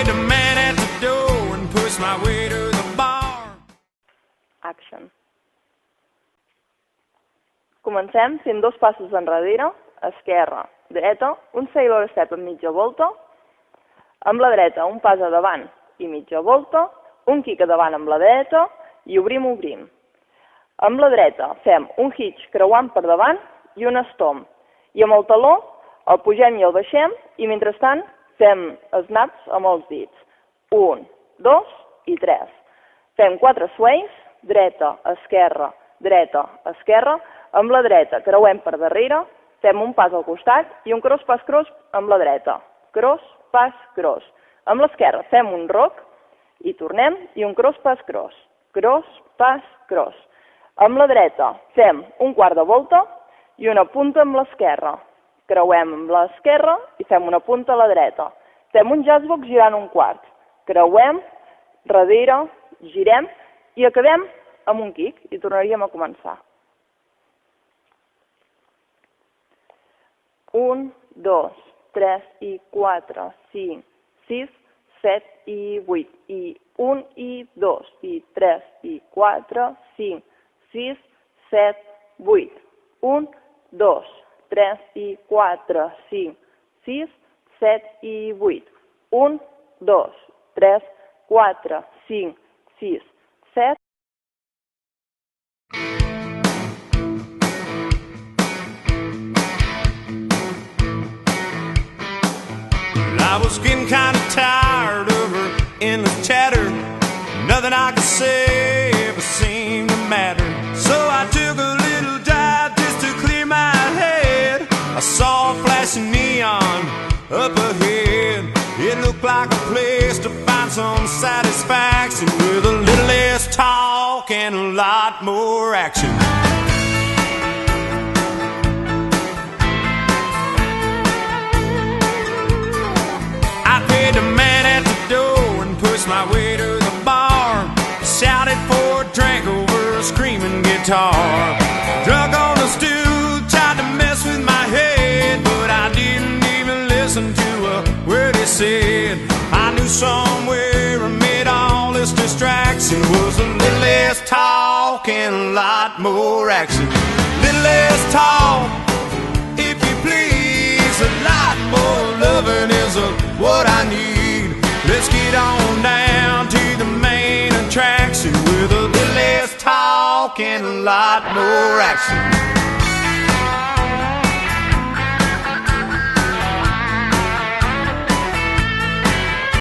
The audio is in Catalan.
paid the man at the door and pushed my way to the bar. Action. Comencem fent 2 passos enrere, esquerra, dreta, un sailor step amb mitja volta, amb la dreta un pas a davant i mitja volta, un kick a davant amb la dreta i obrim. Amb la dreta fem un hitch creuant per davant i un stomp. I amb el taló el pugem i el baixem i mentrestant fem snaps amb els dits. 1, 2 i 3. Fem 4 sways, dreta, esquerra, amb la dreta creuem per darrere, fem un pas al costat i un cross, pas, cross amb la dreta. Cross, pas, cross. Amb l'esquerra fem un rock i tornem i un cross, pas, cross. Cross, pas, cross. Amb la dreta fem un quart de volta i una punta amb l'esquerra. Creuem amb l'esquerra i fem una punta a la dreta. Fem un jazzbox girant un quart. Creuem, darrere, girem i acabem amb un kick i tornaríem a començar. 1, 2, 3 i 4, 5, 6, 7 i 8, i 1 i 2, i 3 i 4, 5, 6, 7, 8, 1, 2, 3 i 4, 5, 6, 7 i 8, 1, 2, 3, 4, 5, 6, 7. I was getting kind of tired of her endless chatter. Nothing I could say ever seemed to matter. So I took a little dive just to clear my head. I saw a flashing neon up ahead. It looked like a place to find some satisfaction with a little less talk and a lot more action. The man at the door and pushed my way to the bar. Shouted for a drink over a screaming guitar. Drunk on the stool, tried to mess with my head, but I didn't even listen to a word he said. I knew somewhere amid all this distraction was a little less talk and a lot more action. Little less talk, if you please, a lot more loving is what I need. Let's get on down to the main attraction with a little less talk and a lot more action.